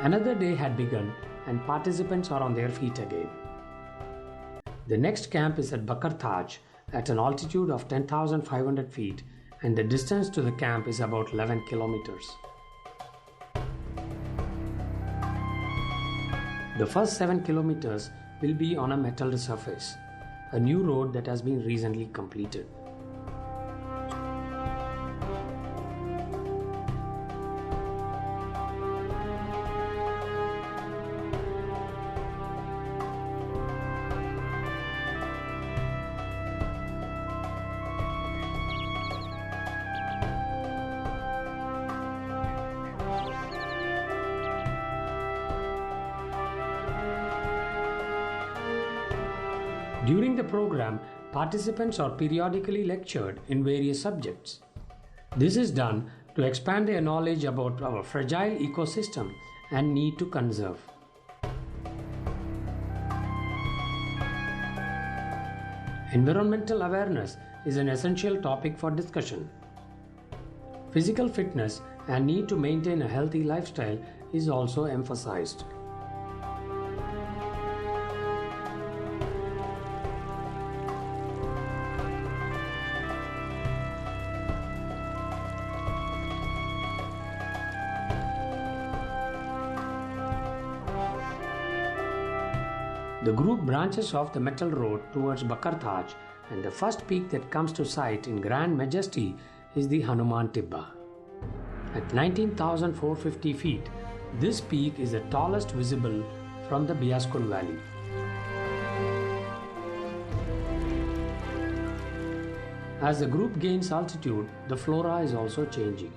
Another day had begun and participants are on their feet again. The next camp is at Bakar Taj at an altitude of 10,500 feet, and the distance to the camp is about 11 kilometers. The first 7 kilometers will be on a metal surface, a new road that has been recently completed. During the program, participants are periodically lectured in various subjects. This is done to expand their knowledge about our fragile ecosystem and need to conserve. Environmental awareness is an essential topic for discussion. Physical fitness and need to maintain a healthy lifestyle is also emphasized. The group branches off the metal road towards Bakar Taj, and the first peak that comes to sight in grand majesty is the Hanuman Tibba. At 19,450 feet, this peak is the tallest visible from the Beas Valley. As the group gains altitude, the flora is also changing.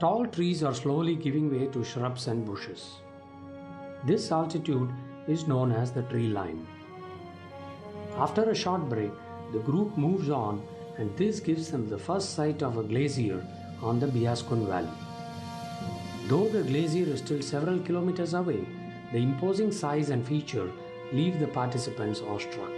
Tall trees are slowly giving way to shrubs and bushes. This altitude is known as the tree line. After a short break, the group moves on, and this gives them the first sight of a glacier on the Beas Valley. Though the glacier is still several kilometers away, the imposing size and feature leave the participants awestruck.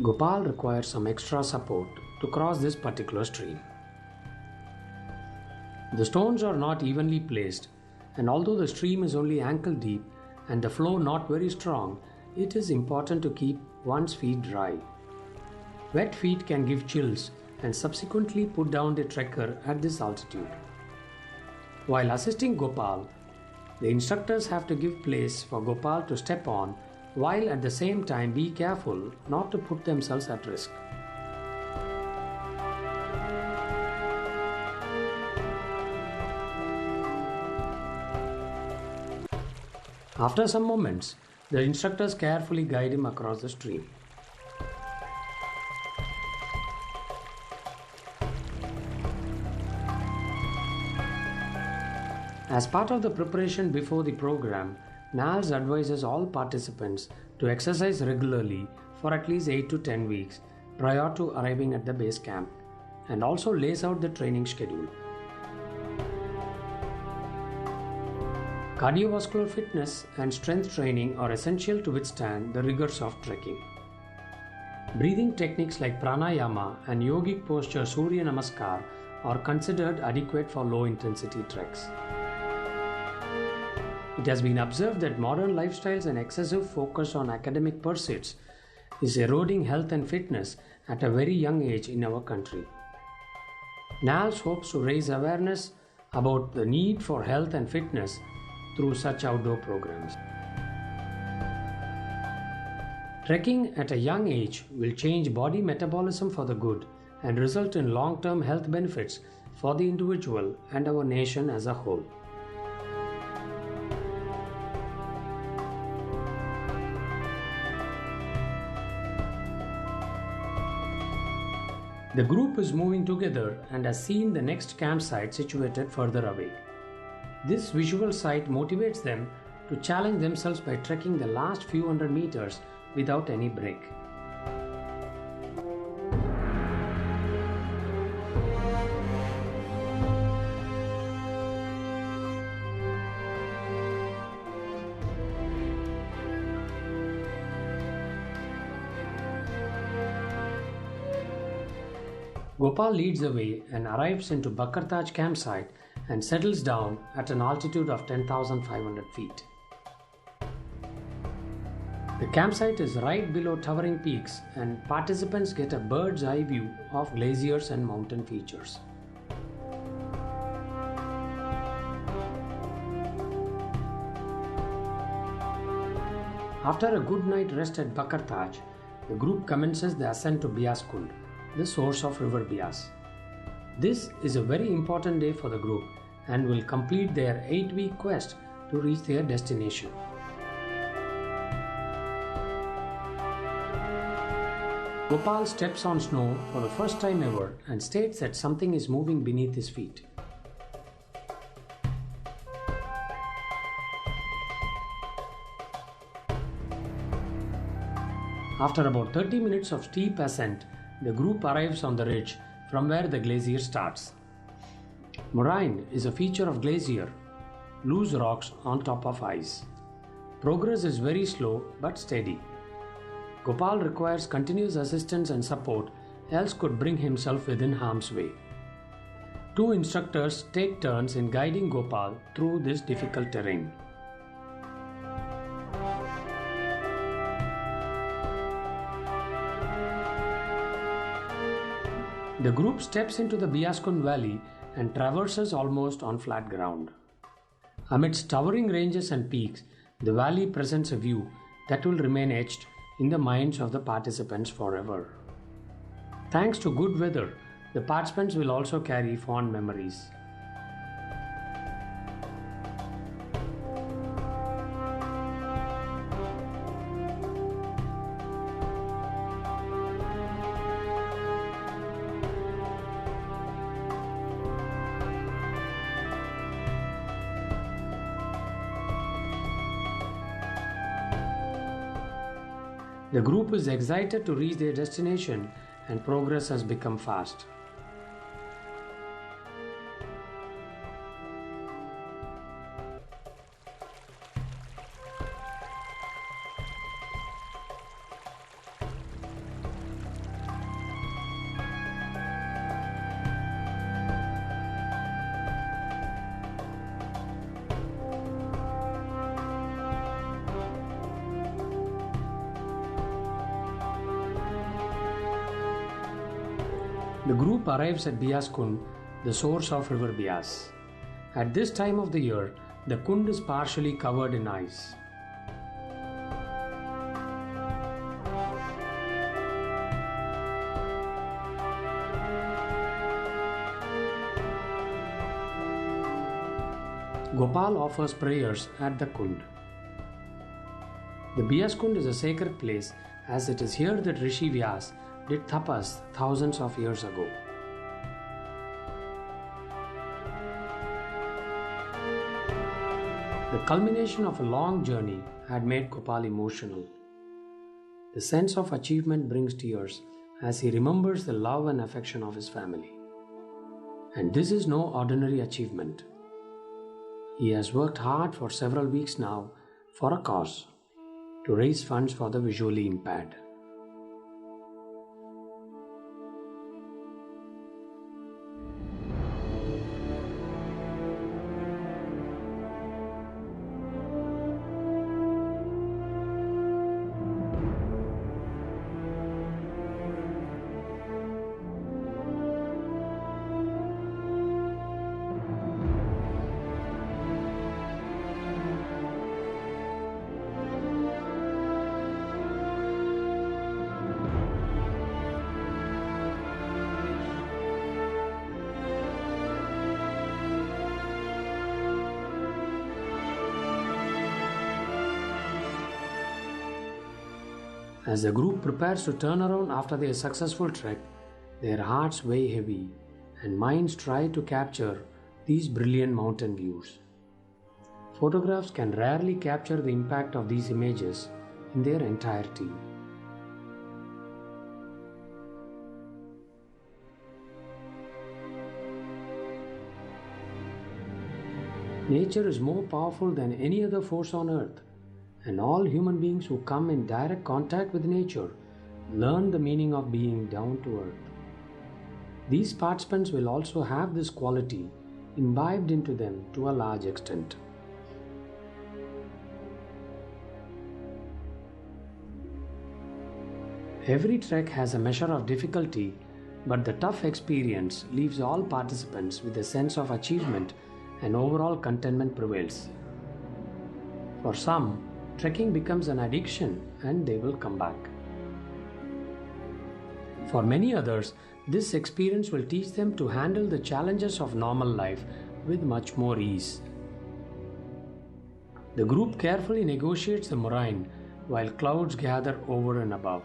Gopal requires some extra support to cross this particular stream. The stones are not evenly placed, and although the stream is only ankle deep and the flow not very strong, it is important to keep one's feet dry. Wet feet can give chills and subsequently put down the trekker at this altitude. While assisting Gopal, the instructors have to give place for Gopal to step on, while at the same time be careful not to put themselves at risk. After some moments, the instructors carefully guide him across the stream. As part of the preparation before the program, NALS advises all participants to exercise regularly for at least 8 to 10 weeks prior to arriving at the base camp, and also lays out the training schedule. Cardiovascular fitness and strength training are essential to withstand the rigors of trekking. Breathing techniques like pranayama and yogic posture Surya Namaskar are considered adequate for low-intensity treks. It has been observed that modern lifestyles and excessive focus on academic pursuits is eroding health and fitness at a very young age in our country. NALS hopes to raise awareness about the need for health and fitness through such outdoor programs. Trekking at a young age will change body metabolism for the good and result in long-term health benefits for the individual and our nation as a whole. The group is moving together and has seen the next campsite situated further away. This visual sight motivates them to challenge themselves by trekking the last few hundred meters without any break. Gopal leads the way and arrives into Bakartaj campsite and settles down at an altitude of 10,500 feet. The campsite is right below towering peaks and participants get a bird's eye view of glaciers and mountain features. After a good night rest at Bakartaj, the group commences the ascent to Beas Kund, the source of river Beas. This is a very important day for the group and will complete their 8-week quest to reach their destination. Gopal steps on snow for the first time ever and states that something is moving beneath his feet. After about 30 minutes of steep ascent, the group arrives on the ridge from where the glacier starts. Moraine is a feature of glacier, loose rocks on top of ice. Progress is very slow but steady. Gopal requires continuous assistance and support, else could bring himself within harm's way. Two instructors take turns in guiding Gopal through this difficult terrain. The group steps into the Beas Kund valley and traverses almost on flat ground. Amidst towering ranges and peaks, the valley presents a view that will remain etched in the minds of the participants forever. Thanks to good weather, the participants will also carry fond memories. The group is excited to reach their destination and progress has become fast. The group arrives at Beas Kund, the source of river Beas. At this time of the year, the Kund is partially covered in ice. Gopal offers prayers at the Kund. The Beas Kund is a sacred place as it is here that Rishi Vyas did tapas thousands of years ago. The culmination of a long journey had made Gopal emotional. The sense of achievement brings tears as he remembers the love and affection of his family. And this is no ordinary achievement. He has worked hard for several weeks now for a cause to raise funds for the visually impaired. As the group prepares to turn around after their successful trek, their hearts weigh heavy, and minds try to capture these brilliant mountain views. Photographs can rarely capture the impact of these images in their entirety. Nature is more powerful than any other force on earth, and all human beings who come in direct contact with nature learn the meaning of being down to earth. These participants will also have this quality imbibed into them to a large extent. Every trek has a measure of difficulty, but the tough experience leaves all participants with a sense of achievement and overall contentment prevails. For some, trekking becomes an addiction and they will come back. For many others, this experience will teach them to handle the challenges of normal life with much more ease. The group carefully negotiates the moraine while clouds gather over and above.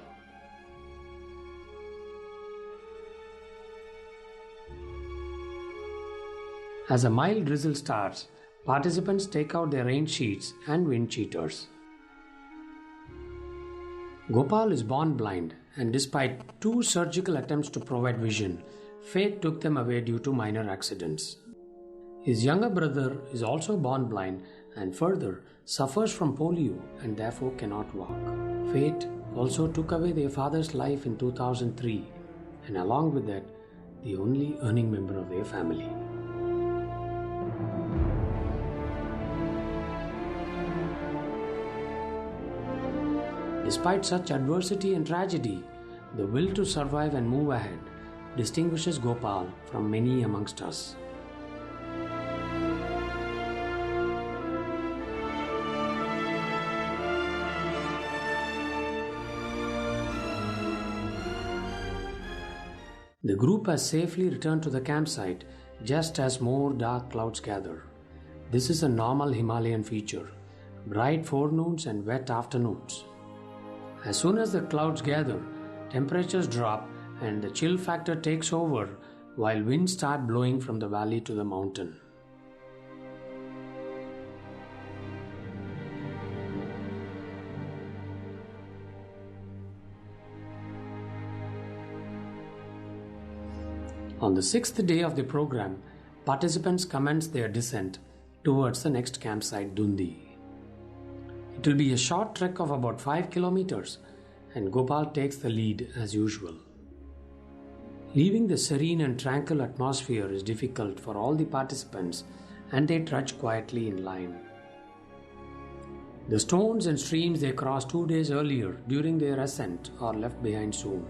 As a mild drizzle starts, participants take out their rain sheets and wind cheaters. Gopal is born blind, and despite 2 surgical attempts to provide vision, fate took them away due to minor accidents. His younger brother is also born blind and further suffers from polio and therefore cannot walk. Fate also took away their father's life in 2003, and along with that, the only earning member of their family. Despite such adversity and tragedy, the will to survive and move ahead distinguishes Gopal from many amongst us. The group has safely returned to the campsite just as more dark clouds gather. This is a normal Himalayan feature: bright forenoons and wet afternoons. As soon as the clouds gather, temperatures drop and the chill factor takes over while winds start blowing from the valley to the mountain. On the 6th day of the program, participants commence their descent towards the next campsite, Dundi. It will be a short trek of about 5 kilometers, and Gopal takes the lead as usual. Leaving the serene and tranquil atmosphere is difficult for all the participants, and they trudge quietly in line. The stones and streams they crossed 2 days earlier during their ascent are left behind soon.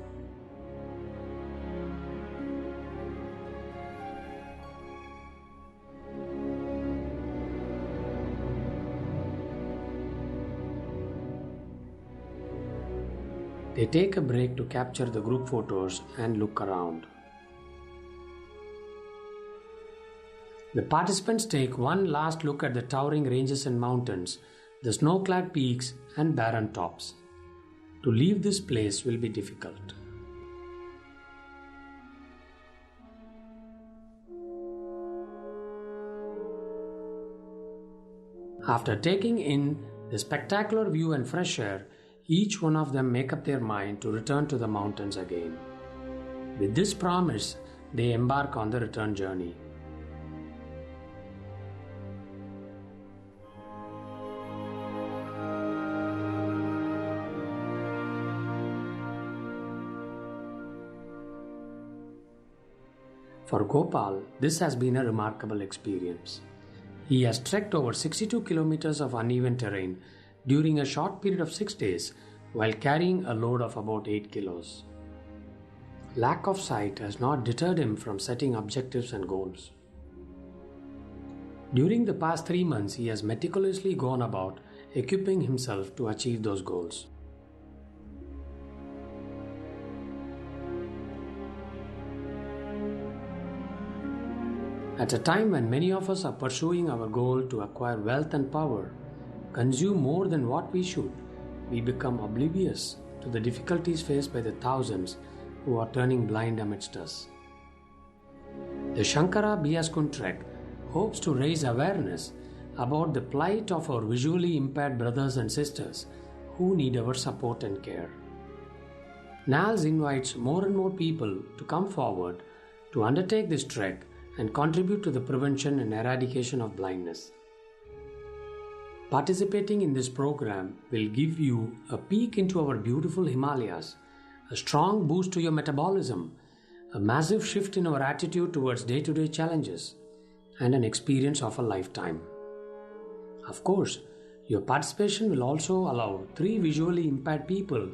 They take a break to capture the group photos and look around. The participants take one last look at the towering ranges and mountains, the snow-clad peaks and barren tops. To leave this place will be difficult. After taking in the spectacular view and fresh air, each one of them make up their mind to return to the mountains again. With this promise, they embark on the return journey. For Gopal, this has been a remarkable experience. He has trekked over 62 kilometers of uneven terrain during a short period of 6 days while carrying a load of about 8 kilos. Lack of sight has not deterred him from setting objectives and goals. During the past 3 months, he has meticulously gone about equipping himself to achieve those goals. At a time when many of us are pursuing our goal to acquire wealth and power, consume more than what we should, we become oblivious to the difficulties faced by the thousands who are turning blind amidst us. The Sankara Beas Kund trek hopes to raise awareness about the plight of our visually impaired brothers and sisters who need our support and care. NALS invites more and more people to come forward to undertake this trek and contribute to the prevention and eradication of blindness. Participating in this program will give you a peek into our beautiful Himalayas, a strong boost to your metabolism, a massive shift in our attitude towards day-to-day challenges, and an experience of a lifetime. Of course, your participation will also allow 3 visually impaired people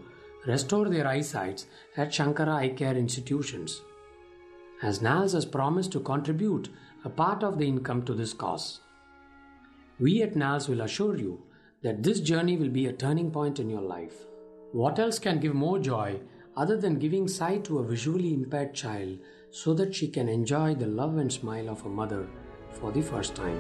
restore their eyesight at Sankara Eye Care institutions, as NALS has promised to contribute a part of the income to this cause. We at NALS will assure you that this journey will be a turning point in your life. What else can give more joy other than giving sight to a visually impaired child so that she can enjoy the love and smile of a mother for the first time?